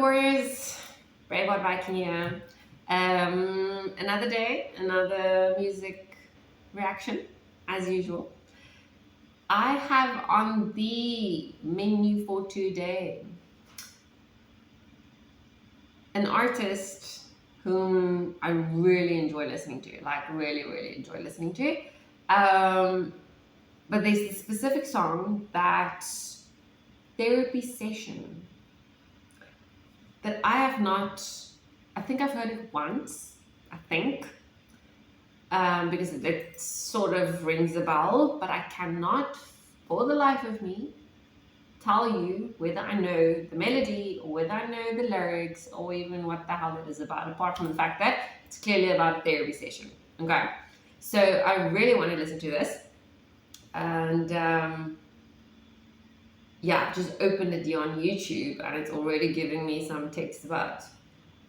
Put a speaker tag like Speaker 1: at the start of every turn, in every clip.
Speaker 1: Warriors, Braveheart Viking here. Another day, another music reaction, as usual. I have on the menu for today an artist whom I really enjoy listening to, really enjoy listening to. But there's a specific song that Therapy Session that I have not, I think I've heard it once, because it sort of rings a bell, but I cannot, for the life of me, tell you whether I know the melody or whether I know the lyrics or even what the hell it is about, apart from the fact that it's clearly about a therapy session. Okay, so I really want to listen to this, and just opened it on YouTube, and it's already giving me some text about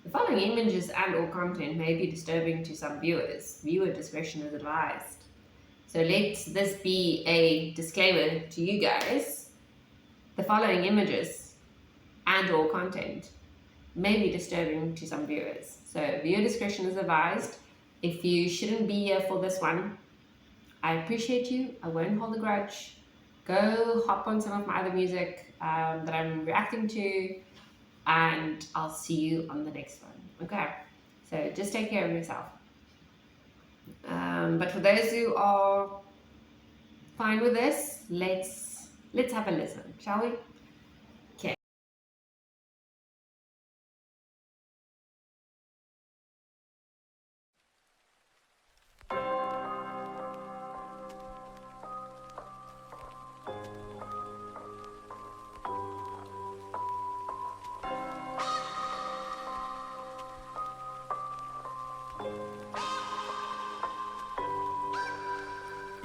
Speaker 1: the following images and or content may be disturbing to some viewers. Viewer discretion is advised. So let this be a disclaimer to you guys. The following images and or content may be disturbing to some viewers. So viewer discretion is advised. If you shouldn't be here for this one, I appreciate you. I won't hold a grudge. Go hop on some of my other music that I'm reacting to, and I'll see you on the next one. Okay, so just take care of yourself. But for those who are fine with this, let's have a listen, shall we? Okay.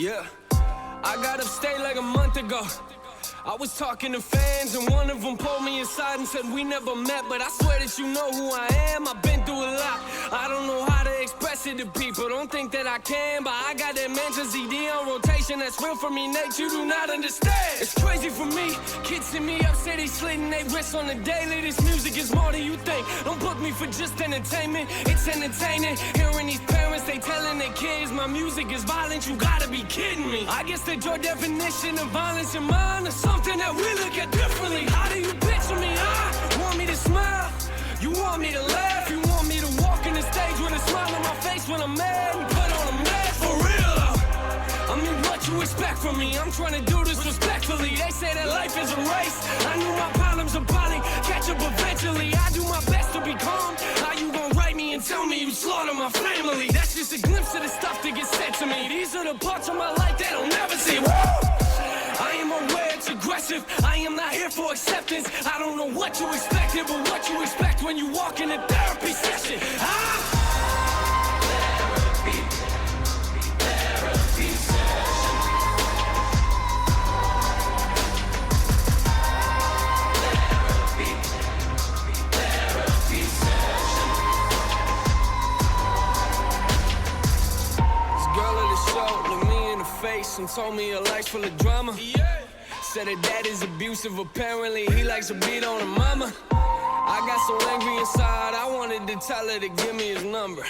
Speaker 2: Yeah, I got upstate like a month ago. I was talking to fans and one of them pulled me aside and said we never met, but I swear that you know who I am. I've been through a lot. I don't know how to express it to people. Don't think that I can, but I got that mansion CD on rotation that's real for me, Nate. You do not understand. It's crazy for me. Kids hit me up, say they slitting they wrists on the daily. This music is more than you think. Don't book me for just entertainment. It's entertaining. Hearing these parents, they telling their kids my music is violent. You gotta be kidding me. I guess that your definition of violence in mine is something that we look at differently. How do you picture me, huh? Want me to smile? You want me to laugh? You want me to walk in the stage with a smile on my face when I'm mad and put on a mask? For real though, I mean, what you expect from me? I'm trying to do this respectfully. They say that life is a race. I knew my problems would probably catch up eventually. I do my best to be calm. How you gonna write me and tell me you slaughter my family? That's just a glimpse of the stuff that gets said to me. These are the parts of my life that I'll never see. Woo! I am aware it's aggressive. I am not here for acceptance. I don't know what you expected, but what you expect when you walk in a therapy session. Therapy session. Therapy session. This girl at the show looked me in the face and told me her life's full of drama. Said her dad is abusive, apparently he likes to beat on her mama. I got so angry inside, I wanted to tell her to give me his number.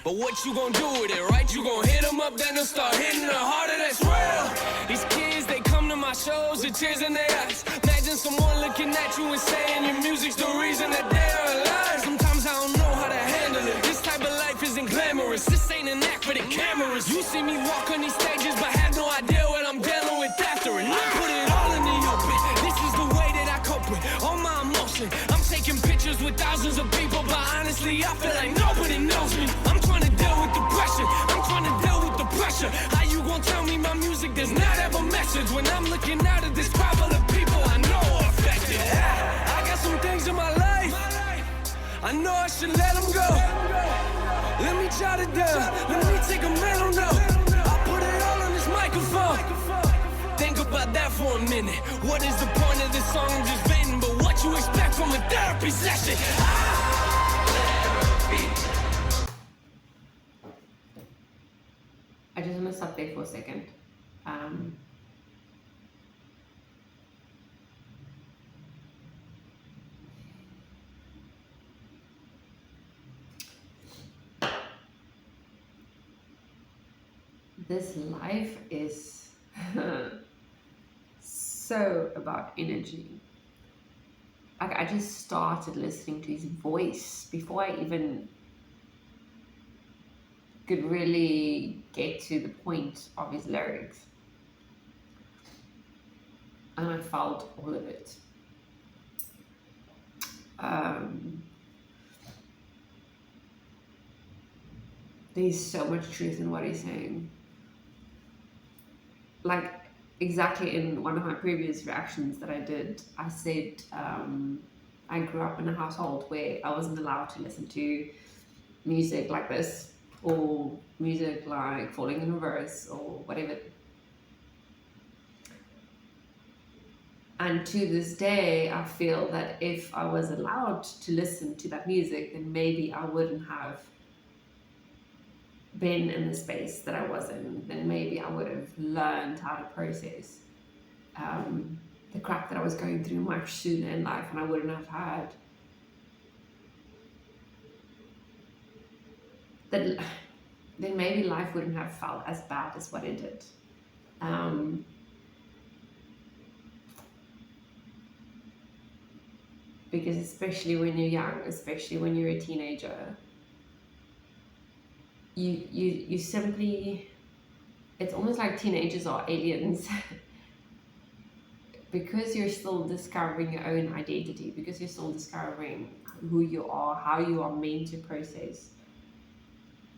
Speaker 2: But what you gonna do with it, right? You gonna hit him up, then they'll start hitting her harder, that's real. These kids, they come to my shows with tears in their eyes. Imagine someone looking at you and saying your music's the reason that they're alive. Sometimes I don't know how to handle it. This type of life isn't glamorous. This ain't an act for the cameras. You see me walk on these stages, but have no idea what I'm dealing with after it. I put it all in the open. This is the way that I cope with all my emotion. I'm taking pictures with thousands of people, but honestly, I feel like nobody knows me. I'm trying to deal with depression. I'm trying to deal with the pressure. How you gonna tell me my music does not have a message when I'm looking out at this crowd full of people I know are affected? I got some things in my life I know I should let them go. Let me jot it down. Let me take a mental note. I'll put it all on this microphone. Think about that for a minute. What is the point of this song I'm just venting? But what you expect from a therapy session?
Speaker 1: I just want to stop there for a second. this life is so about energy. Like, I just started listening to his voice before I even could really get to the point of his lyrics. And I felt all of it. There's so much truth in what he's saying. Like, exactly in one of my previous reactions that I did, I said I grew up in a household where I wasn't allowed to listen to music like this, or music like Falling in Reverse, or whatever. And to this day, I feel that if I was allowed to listen to that music, then maybe I wouldn't have been in the space that I was in. Then maybe I would have learned how to process the crap that I was going through much sooner in life, and I wouldn't have had that. Then maybe life wouldn't have felt as bad as what it did. Because especially when you're young, especially when you're a teenager, you simply, it's almost like teenagers are aliens. Because you're still discovering your own identity, because you're still discovering who you are, how you are meant to process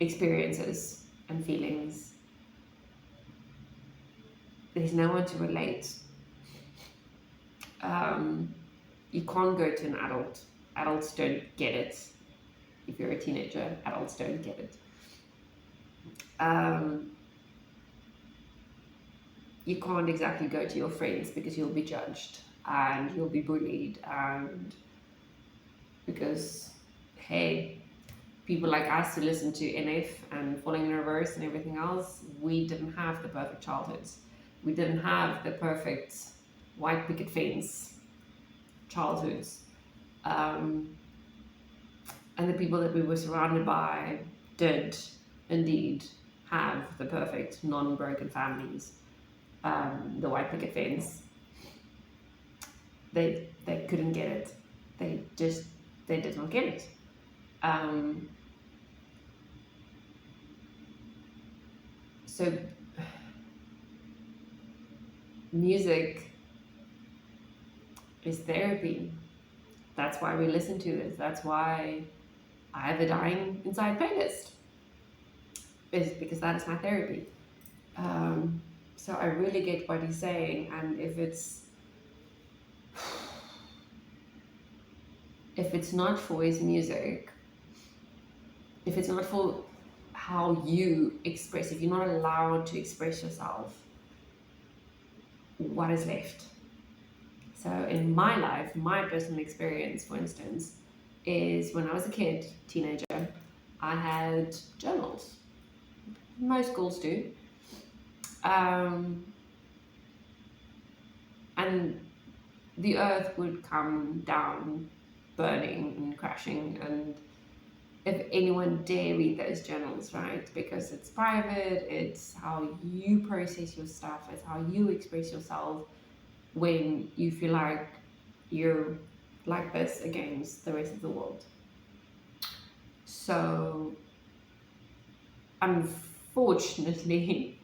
Speaker 1: experiences and feelings. There's no one to relate. You can't go to an adult. Adults don't get it. If you're a teenager, adults don't get it. You can't exactly go to your friends because you'll be judged and you'll be bullied, and because, hey, people like us who listen to NF and Falling in Reverse and everything else, we didn't have the perfect childhoods. We didn't have the perfect white picket fence childhoods. And the people that we were surrounded by did indeed have the perfect non-broken families. The white picket fence, they couldn't get it. They did not get it. So music is therapy. That's why we listen to this. That's why I have a Dying Inside playlist. It's because that is my therapy. So I really get what he's saying, and if it's not for his music, if it's not for how you express, if you're not allowed to express yourself, what is left? So in my life, my personal experience, for instance, is when I was a kid, teenager, I had journals. Most girls do. And the earth would come down burning and crashing, and if anyone dare read those journals, right? Because it's private, it's how you process your stuff, it's how you express yourself when you feel like you're like this against the rest of the world. So unfortunately,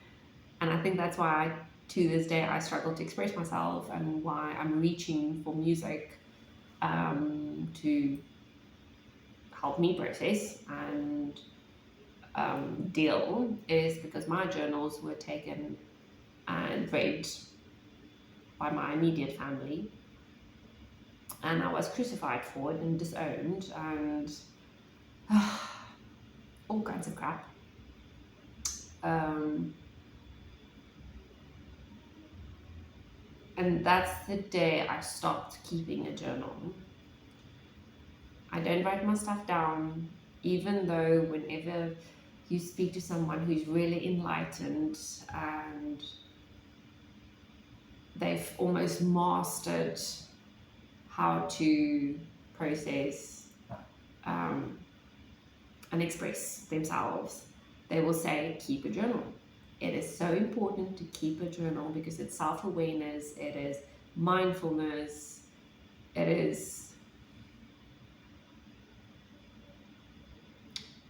Speaker 1: and I think that's why to this day I struggle to express myself, and why I'm reaching for music to help me process and deal, is because my journals were taken and read by my immediate family, and I was crucified for it and disowned and all kinds of crap. And that's the day I stopped keeping a journal. I don't write my stuff down, even though whenever you speak to someone who's really enlightened and they've almost mastered how to process and express themselves, they will say, keep a journal. It is so important to keep a journal because it's self-awareness, it is mindfulness, it is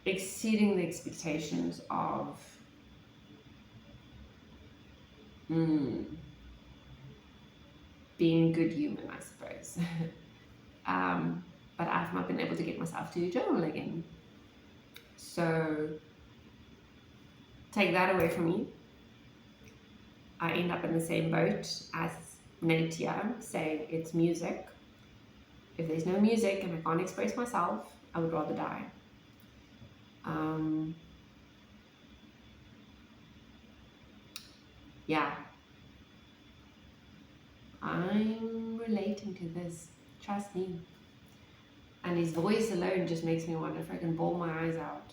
Speaker 1: exceeding the expectations of being a good human, I suppose. But I've not been able to get myself to journal again. So take that away from me. I end up in the same boat as Nate here, saying it's music. If there's no music and I can't express myself, I would rather die. Yeah. I'm relating to this. Trust me. And his voice alone just makes me wonder if I can bawl my eyes out.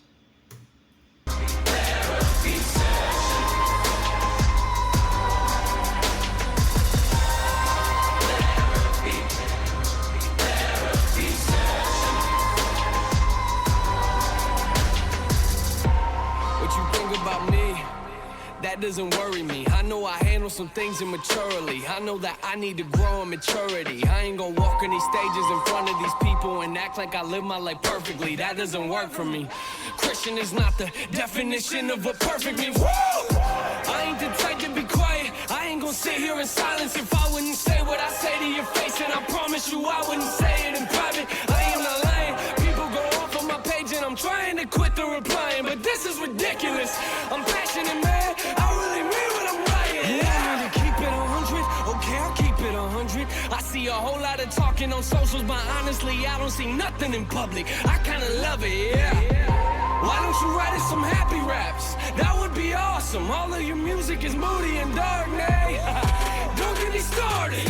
Speaker 2: What you think about me? That doesn't worry me. I know I handle some things immaturely. I know that I need to grow in maturity. I ain't gonna walk on these stages in front of these people and act like I live my life perfectly. That doesn't work for me. Christian is not the definition of what perfect means. Woo! I ain't the type to be quiet. I ain't gonna sit here in silence if I wouldn't say what I say to your face. And I promise you I wouldn't say it in private. I am not lying. People go off on my page and I'm trying to quit the replying, but this is ridiculous. I'm passionate, man. I really mean what I'm writing. You want me to keep it 100? Okay, I'll keep it 100. I see a whole lot of talking on socials, but honestly, I don't see nothing in public. I kinda love it, yeah. Why don't you write us some happy raps? That would be awesome. All of your music is moody and dark, nay. Don't get me started.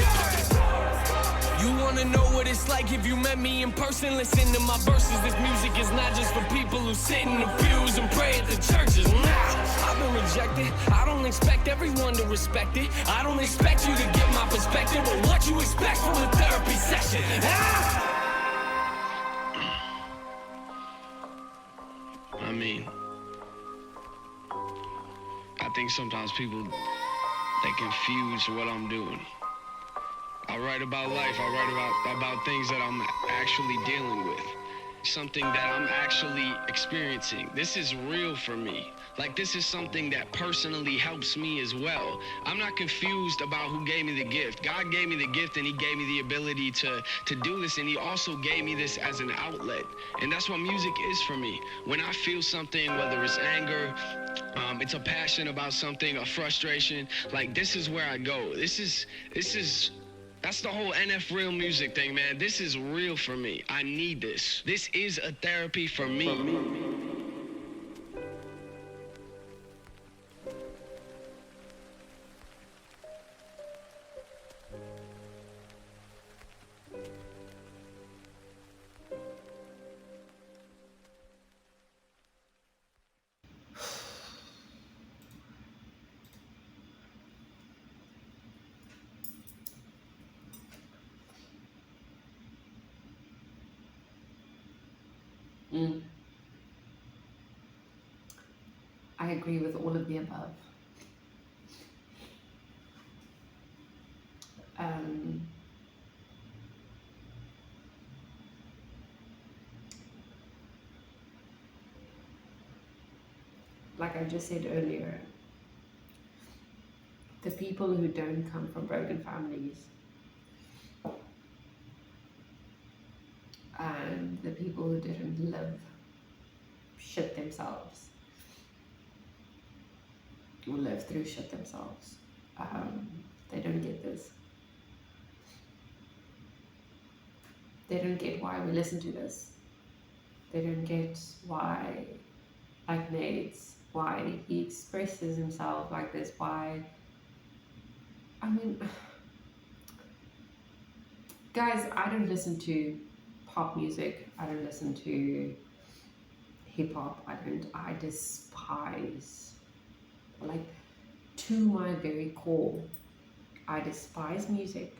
Speaker 2: You wanna know what it's like if you met me in person? Listen to my verses. This music is not just for people who sit in the pews and pray at the churches. Nah, I've been rejected. I don't expect everyone to respect it. I don't expect you to get my perspective, but what you expect from a therapy session?
Speaker 3: I mean, I think sometimes people, they confuse what I'm doing. I write about life, I write about things that I'm actually dealing with. Something that I'm actually experiencing. This is real for me. Like, this is something that personally helps me as well. I'm not confused about who gave me the gift. God gave me the gift and he gave me the ability to do this, and he also gave me this as an outlet. And that's what music is for me. When I feel something, whether it's anger, it's a passion about something, a frustration, like, this is where I go. That's the whole NF real music thing, man. This is real for me. I need this. This is a therapy for me.
Speaker 1: I agree with all of the above. Like I just said earlier, the people who don't come from broken families and the people who didn't live shit themselves or live through shit themselves, they don't get this. They don't get why we listen to this. They don't get why, like Nate's, why he expresses himself like this, why, I mean, guys, I don't listen to pop music, I don't listen to hip hop, I despise, like, to my very core, I despise music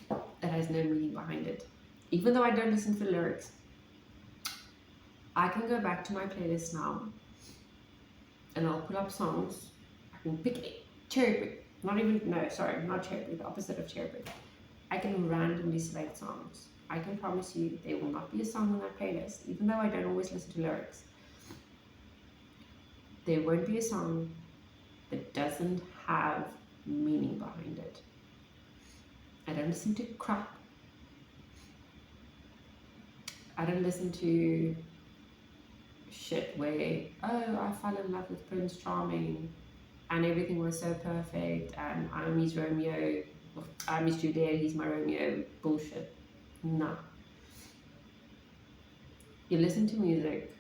Speaker 1: that has no meaning behind it. Even though I don't listen to the lyrics, I can go back to my playlist now and I'll put up songs can pick cherry pick. Not even, no, sorry, not cherry pick, the opposite of cherry pick. I can randomly select songs. I can promise you there will not be a song on that playlist, even though I don't always listen to lyrics. There won't be a song that doesn't have meaning behind it. I don't listen to crap. I don't listen to shit where, oh, I fell in love with Prince Charming and everything was so perfect and I'm his Romeo, I'm his Juliet, he's my Romeo, bullshit. Nah. You listen to music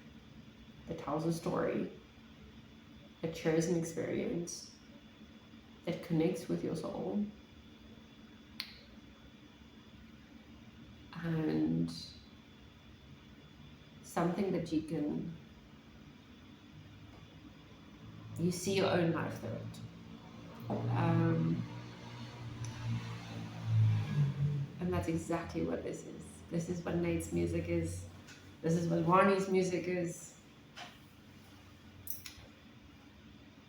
Speaker 1: that tells a story, that shares an experience, that connects with your soul, and something that you see your own life through it. And that's exactly what this is. This is what Nate's music is. This is what Wani's music is.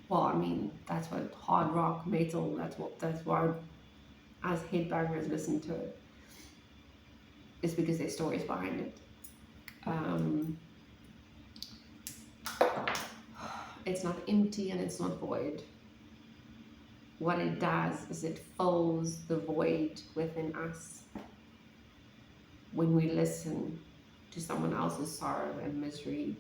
Speaker 1: Well, I mean, that's what hard rock, metal, that's why as headbangers listen to it. It's because there's stories behind it. It's not empty and it's not void. What it does is it fills the void within us when we listen to someone else's sorrow and misery.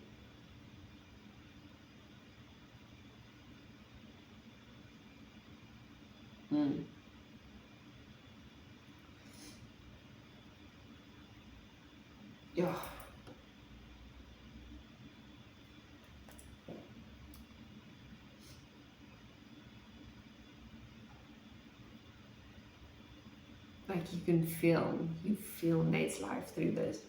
Speaker 1: Yeah. Like you feel Nate's life through this.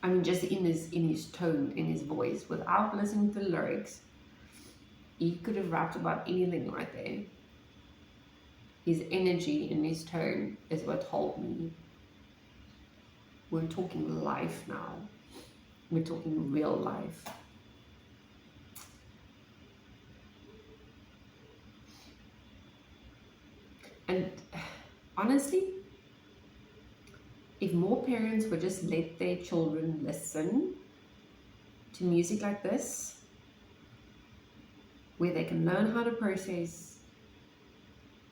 Speaker 1: I mean, just in his tone, in his voice, without listening to the lyrics, he could have rapped about anything right there. His energy and his tone is what told me we're talking life now. We're talking real life. And honestly, if more parents would just let their children listen to music like this, where they can learn how to process,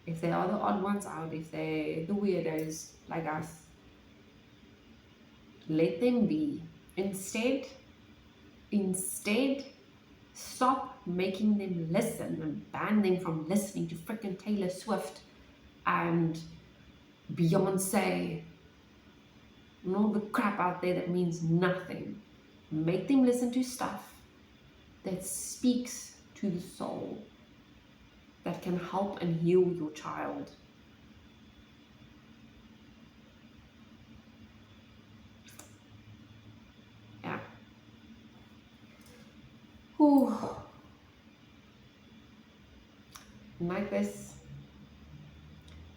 Speaker 1: if they are the odd ones out, if they're the weirdos like us, let them be. Instead, stop making them listen and ban them from listening to frickin' Taylor Swift and Beyonce and all the crap out there that means nothing. Make them listen to stuff that speaks to the soul, that can help and heal your child. Yeah. Whew. And like this,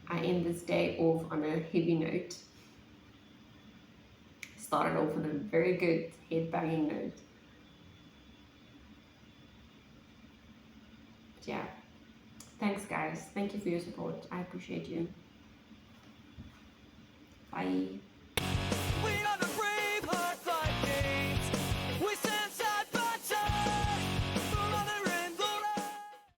Speaker 1: I end this day off on a heavy note. Started off on a very good head-banging note. But yeah. Thanks, guys. Thank you for your support. I appreciate you. Bye.